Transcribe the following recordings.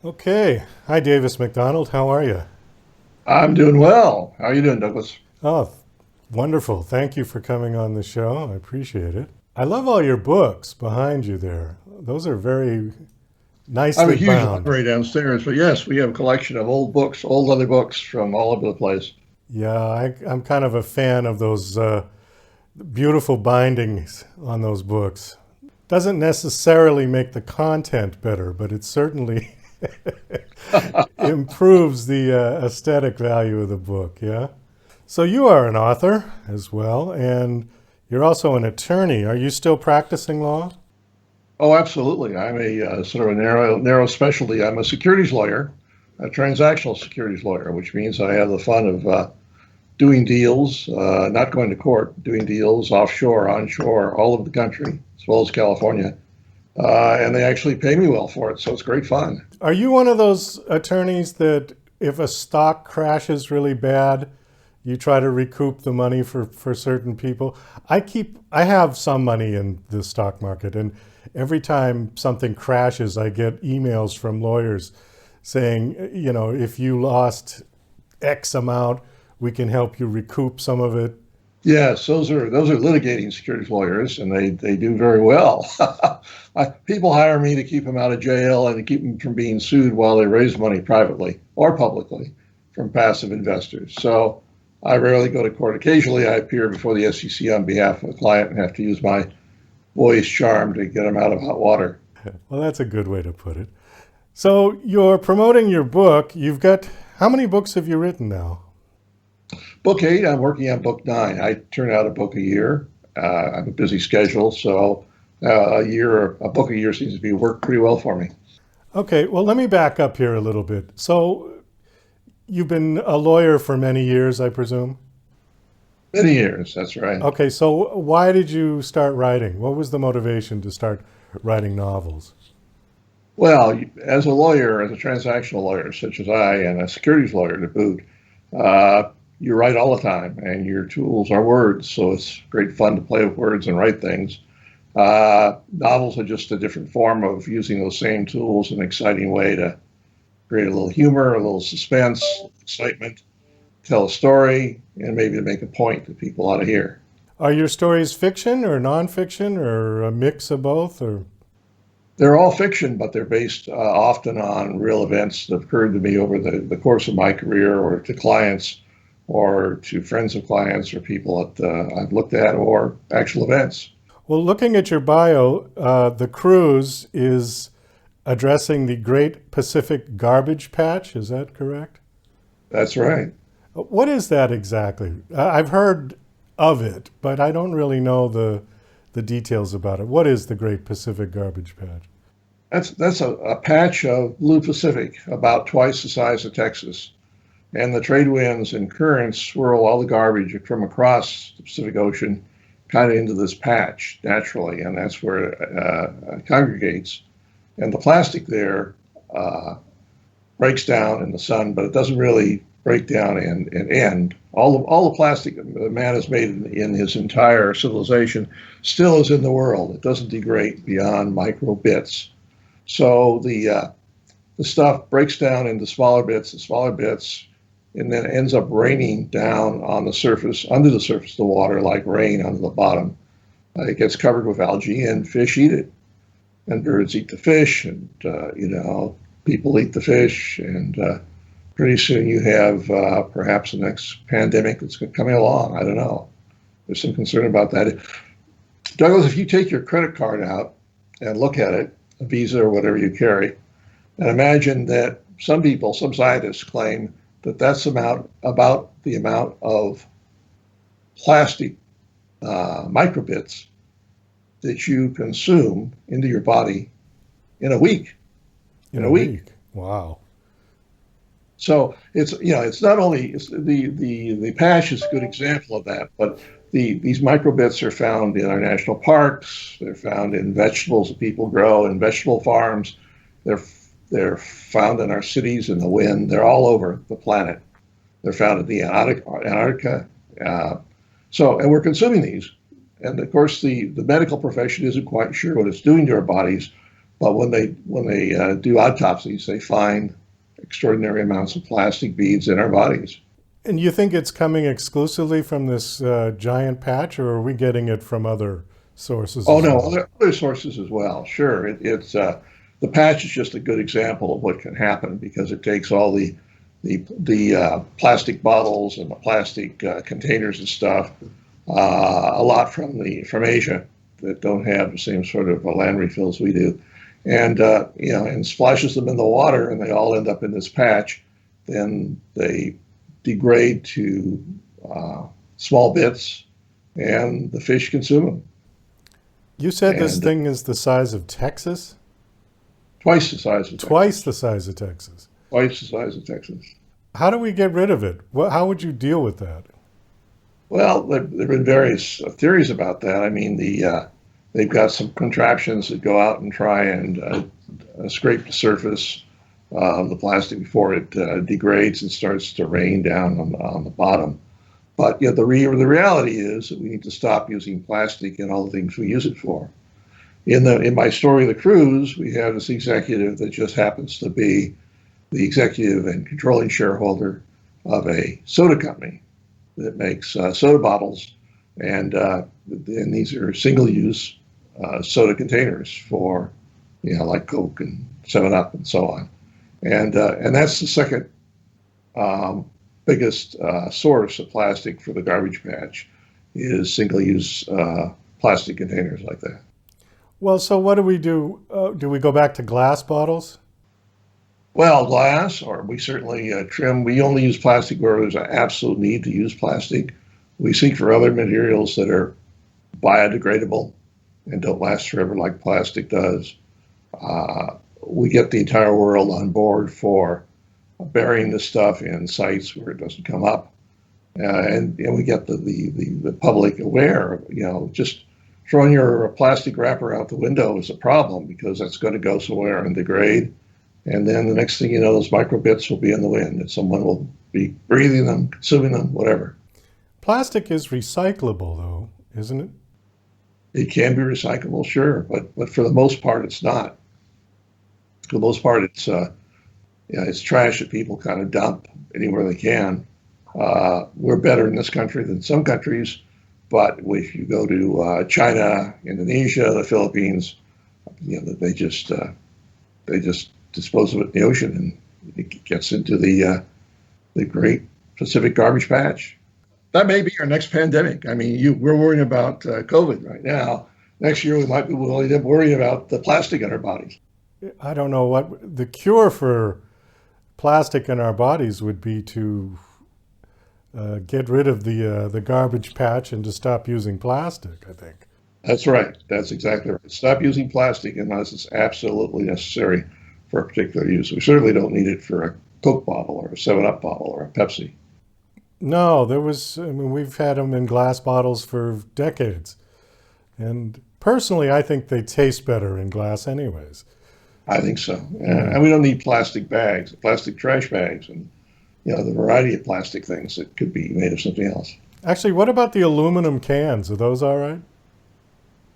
Okay. Hi, Davis Macdonald. How are you? I'm doing well. How are you doing, Douglas? Oh, wonderful. Thank you for coming on the show. I appreciate it. I love all your books behind you there. Those are very I have a nicely huge bound. library downstairs, but yes, we have a collection of old books, old other books from all over the place. Yeah, I'm kind of a fan of those beautiful bindings on those books. Doesn't necessarily make the content better, but it certainly improves the aesthetic value of the book. Yeah. So you are an author as well, and you're also an attorney. Are you still practicing law? Oh, absolutely. I'm a sort of a narrow specialty. I'm a securities lawyer, a transactional securities lawyer, which means I have the fun of doing deals, not going to court, doing deals offshore, onshore, all over the country, as well as California. And they actually pay me well for it, so it's great fun. Are you one of those attorneys that if a stock crashes really bad, you try to recoup the money for certain people? I have some money in the stock market, and every time something crashes, I get emails from lawyers saying, if you lost X amount, we can help you recoup some of it. Yes, those are litigating securities lawyers, and they do very well. People hire me to keep them out of jail and to keep them from being sued while they raise money privately or publicly from passive investors. So I rarely go to court. Occasionally, I appear before the SEC on behalf of a client and have to use my voice charm to get them out of hot water. Well, that's a good way to put it. So you're promoting your book. You've got, how many books have you written now? Book eight, I'm working on book nine. I turn out a book a year. I have a busy schedule, so a book a year seems to be work pretty well for me. Okay, well, let me back up here a little bit. So you've been a lawyer for many years, I presume? Many years, that's right. Okay, so why did you start writing? What was the motivation to start writing novels? Well, as a lawyer, as a transactional lawyer, such as I, and a securities lawyer to boot, uh, you write all the time, and your tools are words. So it's great fun to play with words and write things. Novels are just a different form of using those same tools in an exciting way to create a little humor, a little suspense, excitement, tell a story, and maybe to make a point that people ought to hear. Are your stories fiction or nonfiction or a mix of both? Or They're all fiction, but they're based often on real events that occurred to me over the course of my career, or to clients, or to friends of clients, or people that I've looked at, or actual events. well, looking at your bio, the cruise is addressing the Great Pacific Garbage Patch. Is that correct? That's right. What is that exactly? I've heard of it, but I don't really know the details about it. What is the Great Pacific Garbage Patch? That's a patch of blue Pacific, about twice the size of Texas. And the trade winds and currents swirl all the garbage from across the Pacific Ocean kind of into this patch naturally, and that's where it congregates. And the plastic there uh, breaks down in the sun, but it doesn't really break down and end. All the plastic that man has made in his entire civilization still is in the world. It doesn't degrade beyond micro bits. So the stuff breaks down into smaller bits, and then ends up raining down on the surface, under the surface of the water, like rain onto the bottom. It gets covered with algae, and fish eat it, and birds eat the fish, and people eat the fish, and pretty soon you have perhaps the next pandemic that's coming along. I don't know. There's some concern about that. Douglas, if you take your credit card out and look at it, a Visa or whatever you carry, and imagine that some people, some scientists claim that that's about the amount of plastic microbits that you consume into your body in a week. In In a a week. week. Wow. So it's not only the patch is a good example of that, but these microbits are found in our national parks. They're found in vegetables that people grow in vegetable farms. They're they're found in our cities, in the wind. They're all over the planet. They're found in the Antarctica. And we're consuming these. And of course, the medical profession isn't quite sure what it's doing to our bodies, But when they do autopsies, they find extraordinary amounts of plastic beads in our bodies. And you think it's coming exclusively from this giant patch, or are we getting it from other sources Oh as no, well? other sources as well. Sure, it's the patch is just a good example of what can happen because it takes all the plastic bottles and the plastic containers and stuff, a lot from Asia that don't have the same sort of land refills we do, and and splashes them in the water, and they all end up in this patch. Then they degrade to small bits, and the fish consume them. You said this And thing is the size of Texas? twice the size of Twice Texas. the size of Texas. Twice the size of Texas. How do we get rid of it? How would you deal with that? Well, there've been various theories about that. I mean, they've got some contraptions that go out and try and scrape the surface of the plastic before it degrades and starts to rain down on the bottom. But the reality is that we need to stop using plastic in all the things we use it for. In my story, The Cruise, we have this executive that just happens to be the executive and controlling shareholder of a soda company that makes soda bottles, and these are single-use soda containers for, like Coke and 7-Up and so on, and that's the second biggest source of plastic for the garbage patch is single-use plastic containers like that. Well, so what do we do? Do we go back to glass bottles? Well, glass, or we certainly trim. We only use plastic where there's an absolute need to use plastic. We seek for other materials that are biodegradable and don't last forever like plastic does. We get the entire world on board for burying the stuff in sites where it doesn't come up, and we get the public aware. Just throwing your plastic wrapper out the window is a problem because that's going to go somewhere and degrade. And then the next thing you know, those microbits will be in the wind and someone will be breathing them, consuming them, whatever. Plastic is recyclable, though, isn't it? It can be recyclable, sure, but for the most part, it's not. For the most part, it's trash that people kind of dump anywhere they can. We're better in this country than some countries, but if you go to China, Indonesia, the Philippines, they just dispose of it in the ocean, and it gets into the great Pacific garbage patch. That may be our next pandemic. I mean, we're worrying about COVID right now. Next year, we might be worrying about the plastic in our bodies. I don't know what the cure for plastic in our bodies would be to get rid of the garbage patch and to stop using plastic, I think. That's right. That's exactly right. Stop using plastic unless it's absolutely necessary for a particular use. We certainly don't need it for a Coke bottle or a 7-Up bottle or a Pepsi. No, I mean, we've had them in glass bottles for decades. And personally, I think they taste better in glass anyways. I think so. And we don't need plastic bags, plastic trash bags, and the variety of plastic things that could be made of something else. Actually, what about the aluminum cans? Are those all right?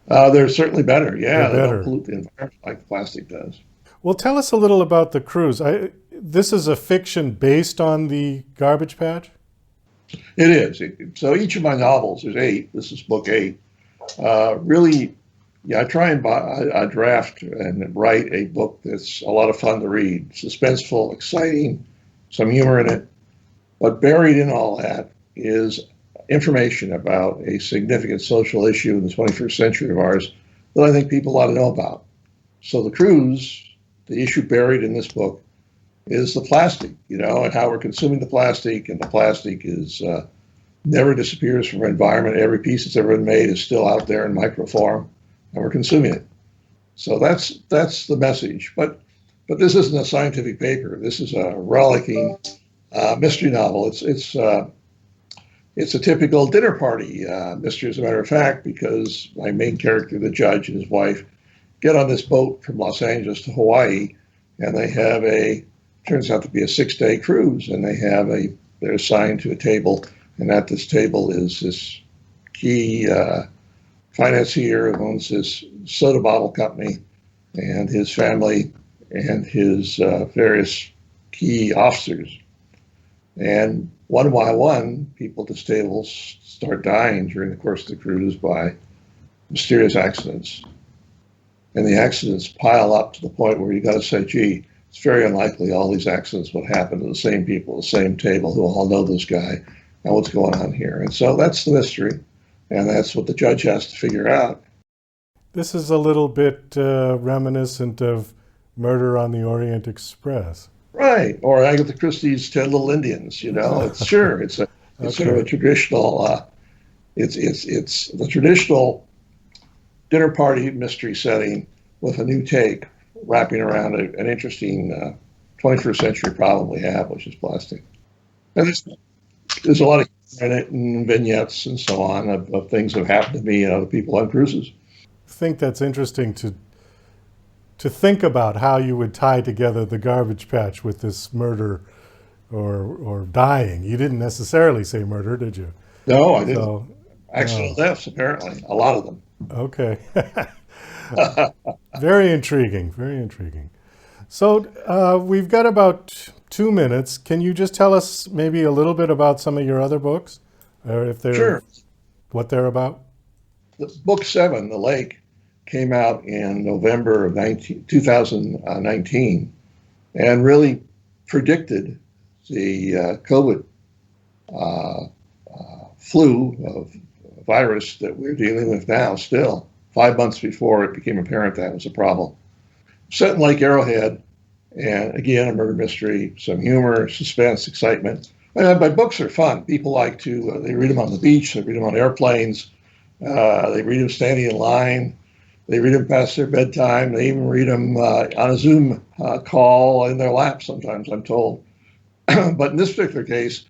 They're certainly better. They're Yeah, they don't better. pollute the environment like plastic does. Well, tell us a little about the cruise. This is a fiction based on the garbage patch? It is. So each of my novels, there's 8. This is book 8. Really, I try and I draft and write a book that's a lot of fun to read, suspenseful, exciting, some humor in it. But buried in all that is information about a significant social issue in the 21st century of ours that I think people ought to know about. So the cruise, the issue buried in this book, is the plastic, and how we're consuming the plastic, and the plastic is never disappears from our environment. Every piece that's ever been made is still out there in microform, and we're consuming it. So that's the message. But this isn't a scientific paper. This is a rollicking mystery novel. It's a typical dinner party mystery, as a matter of fact, because my main character, the judge, and his wife get on this boat from Los Angeles to Hawaii, and they have turns out to be a 6-day cruise, and they're assigned to a table, and at this table is this key financier who owns this soda bottle company, and his family and his various key officers. And one by one, people at this table start dying during the course of the cruise by mysterious accidents. And the accidents pile up to the point where you got to say, gee, it's very unlikely all these accidents would happen to the same people, the same table, who all know this guy and what's going on here. And so that's the mystery. And that's what the judge has to figure out. This is a little bit reminiscent of Murder on the Orient Express. Right. Or Agatha Christie's 10 Little Indians, you know. It's sure. It's Okay. sort of a traditional it's the traditional dinner party mystery setting with a new take wrapping around an interesting 21st century problem we have, which is plastic. And there's a lot of in it and vignettes and so on of things that have happened to me and other people on cruises. I think that's interesting to think about how you would tie together the garbage patch with this murder or dying. You didn't necessarily say murder, did you? No, I didn't. So, Accidental deaths, apparently, a lot of them. okay. Very intriguing, very intriguing. So we've got about 2 minutes. Can you just tell us maybe a little bit about some of your other books, or if they're Sure. what they're about? Book 7, The Lake, came out in November of 2019 and really predicted the COVID flu of virus that we're dealing with now still, 5 months before it became apparent that was a problem. Set in Lake Arrowhead, and again, a murder mystery, some humor, suspense, excitement. My books are fun. People like to, they read them on the beach, they read them on airplanes, they read them standing in line, they read them past their bedtime, they even read them on a Zoom call in their lap sometimes, I'm told. But in this particular case,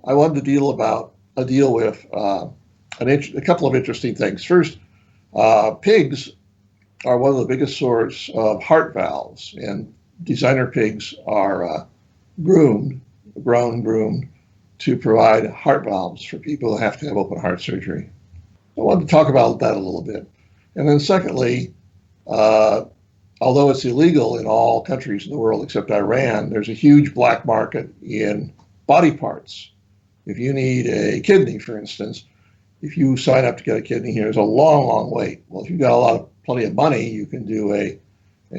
I wanted to deal with a couple of interesting things. First, pigs are one of the biggest source of heart valves, and designer pigs are groomed to provide heart valves for people who have to have open heart surgery. I wanted to talk about that a little bit. And then secondly, although it's illegal in all countries in the world except Iran, there's a huge black market in body parts. If you need a kidney, for instance, if you sign up to get a kidney here, there's a long, long wait. Well, if you've got plenty of money, you can do a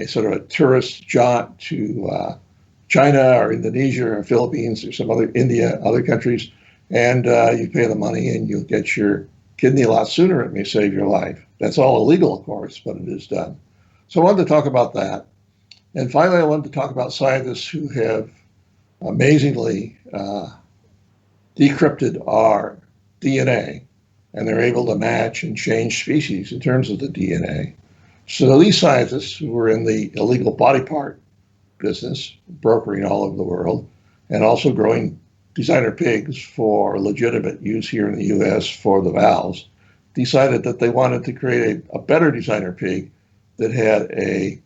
sort of a tourist jaunt to China or Indonesia or Philippines or some other countries, and you pay the money and you'll get your kidney a lot sooner. It may save your life. That's all illegal, of course, but it is done. So I wanted to talk about that. And finally, I wanted to talk about scientists who have amazingly decrypted our DNA, and they're able to match and change species in terms of the DNA. So these scientists who were in the illegal body part business, brokering all over the world, and also growing designer pigs for legitimate use here in the US for the valves, decided that they wanted to create a better designer pig that had a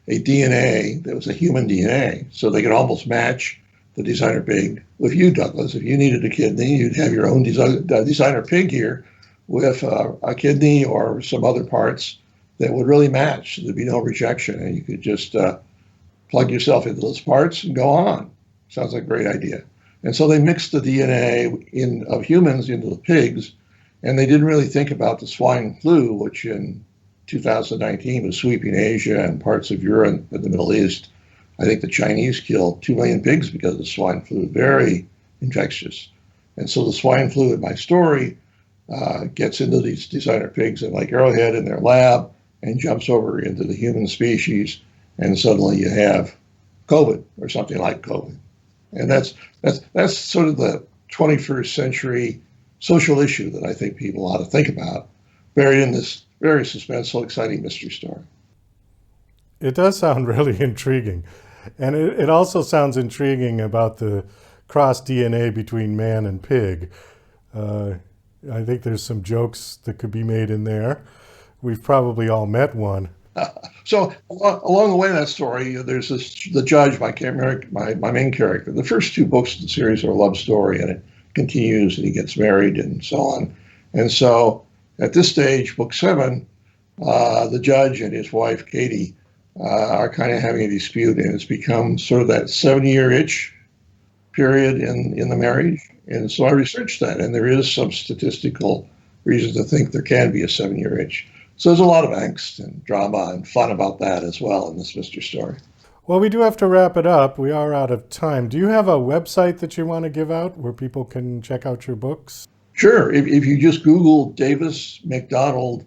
DNA that was a human DNA, so they could almost match the designer pig with you, Douglas. If you needed a kidney, you'd have your own designer pig here with a kidney or some other parts that would really match. There'd be no rejection, and you could just plug yourself into those parts and go on. Sounds like a great idea. And so they mixed the DNA of humans into the pigs, and they didn't really think about the swine flu, which in 2019 was sweeping Asia and parts of Europe and the Middle East. I think the Chinese killed 2 million pigs because of the swine flu, very infectious. And so the swine flu in my story gets into these designer pigs in Lake Arrowhead in their lab and jumps over into the human species, and suddenly you have COVID or something like COVID. And that's sort of the 21st century social issue that I think people ought to think about, buried in this very suspenseful, exciting mystery story. It does sound really intriguing. And it also sounds intriguing about the cross DNA between man and pig. I think there's some jokes that could be made in there. We've probably all met one. So along the way in that story, there's the judge, my main character. The first 2 books of the series are a love story, and it continues, and he gets married and so on. And so at this stage, book 7, The judge and his wife, Katie, are kind of having a dispute, and it's become sort of that 7-year itch period in the marriage. And so I researched that, and there is some statistical reason to think there can be a 7-year itch. So there's a lot of angst and drama and fun about that as well in this Mr. Story. Well, we do have to wrap it up. We are out of time. Do you have a website that you want to give out where people can check out your books? Sure. If you just Google Davis Macdonald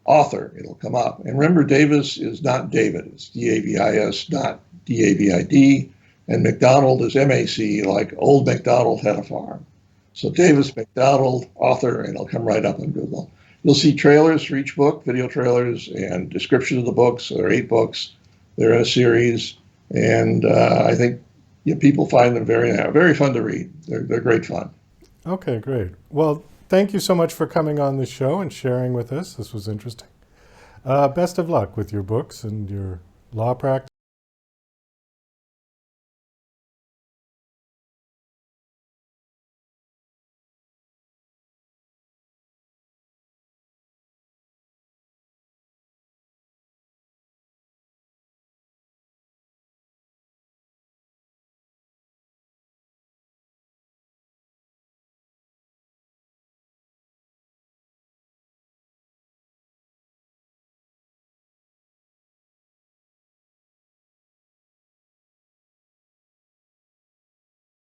author, it'll come up. And remember, Davis is not David. It's Davis, not David. And Macdonald is Mac, like Old MacDonald had a farm. So Davis Macdonald, author, and it'll come right up on Google. You'll see trailers for each book, video trailers, and descriptions of the books. There are 8 books. They're in a series. And I think people find them very fun to read. They're great fun. Okay, great. Well, thank you so much for coming on the show and sharing with us. This was interesting. Best of luck with your books and your law practice.